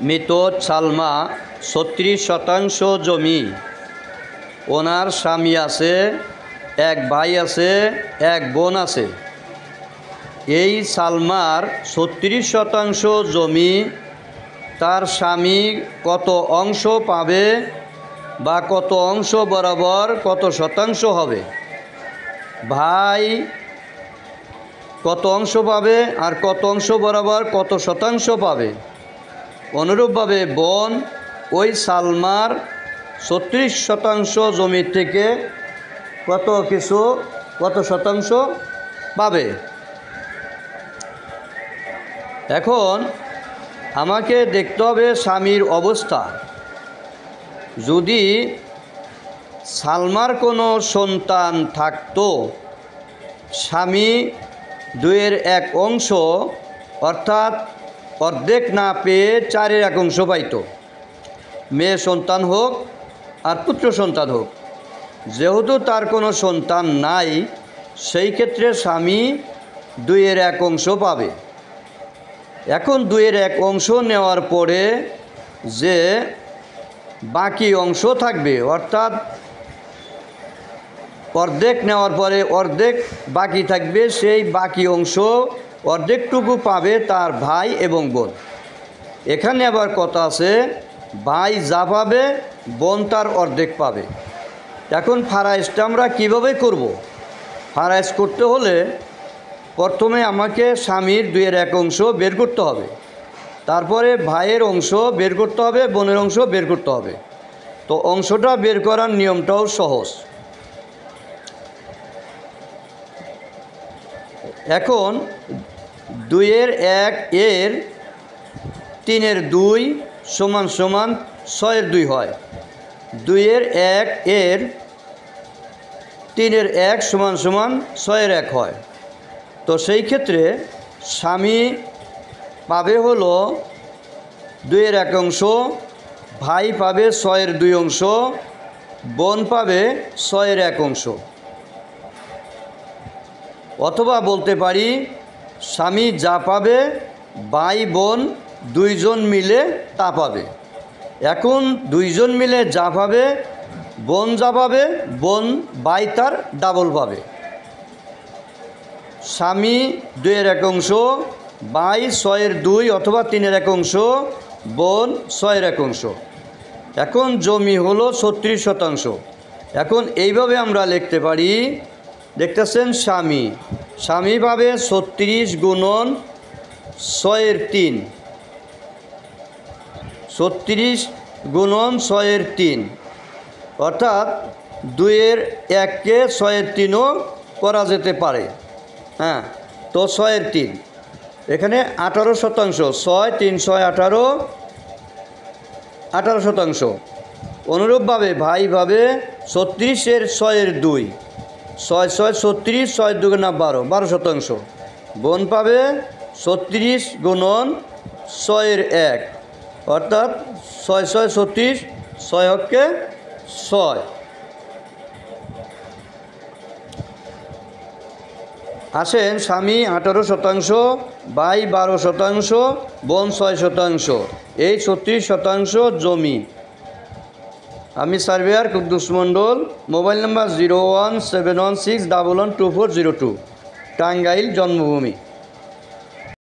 মৃত সালমা 36% জমি। ওনার স্বামী আছে, এক ভাই আছে, এক বোন আছে। এই সালমার 36% জমি তার স্বামী কত অংশ পাবে বা কত অংশ বরাবর কত শতাংশ হবে? ভাই কত অংশ পাবে আর কত অংশ বরাবর কত শতাংশ পাবে? অনুরূপভাবে বোন ওই সালমার 36% জমি থেকে কত শতাংশ পাবে? এখন আমাকে দেখতে হবে স্বামীর অবস্থা। যদি সালমার কোনো সন্তান থাকতো, স্বামী 2/1 অংশ অর্থাৎ অর্ধেক না পেয়ে 4/1 অংশ পাইত, মেয়ে সন্তান হোক আর পুত্র সন্তান হোক। যেহেতু তার কোনো সন্তান নাই, সেই ক্ষেত্রে স্বামী 2/1 অংশ পাবে। এখন 2/1 অংশ নেওয়ার পরে যে বাকি অংশ থাকবে, অর্থাৎ অর্ধেক নেওয়ার পরে অর্ধেক বাকি থাকবে, সেই বাকি অংশ অর্ধেকটুকু পাবে তার ভাই এবং বোন। এখানে আবার কথা আছে, ভাই যা পাবে বোন তার অর্ধেক পাবে। এখন ফারাইজটা আমরা কীভাবে করব? ফারাইজ করতে হলে প্রথমে আমাকে স্বামীর 2/1 অংশ বের করতে হবে, তারপরে ভাইয়ের অংশ বের করতে হবে, বোনের অংশ বের করতে হবে। তো অংশটা বের করার নিয়মটাও সহজ। এখন 2/1 এর 3/2 সমান 6/2 হয়। 2/1 এর 3/1 সমান 6/1 হয়। তো সেই ক্ষেত্রে স্বামী পাবে হলো 2/1 অংশ, ভাই পাবে 6/2 অংশ, বোন পাবে 6/1 অংশ। অথবা বলতে পারি, স্বামী যা পাবে ভাই বোন দুইজন মিলে তা পাবে। এখন দুইজন মিলে যা পাবে, বোন যা পাবে, ভাই তার ডাবল পাবে। স্বামী 2/1 অংশ, ভাই 6/2 অথবা 3/1 অংশ, বোন 6/1 অংশ। এখন জমি হলো 36%। এখন এইভাবে আমরা লিখতে পারি, দেখতেছেন স্বামী পাবে 36 গুণন 6/3, 36 গুণন 6/3, অর্থাৎ 2/1কে 6/3ও করা যেতে পারে। হ্যাঁ, তো 6/3 এখানে 18%, 6 3 6 18%। অনুরূপভাবে ভাই পাবে 36-এর 6/2, 6 6 36, 6 2 12% বোন পাবে 36 গুণন 6/1, অর্থাৎ 6 6 36, 6 হকে 6। আসেন, স্বামী 18%, ভাই 12%, বোন 6%, এই 36% জমি। আমি সার্ভেয়ার কুদ্দুস মণ্ডল, মোবাইল নাম্বার 01716112402, টাঙ্গাইল জন্মভূমি।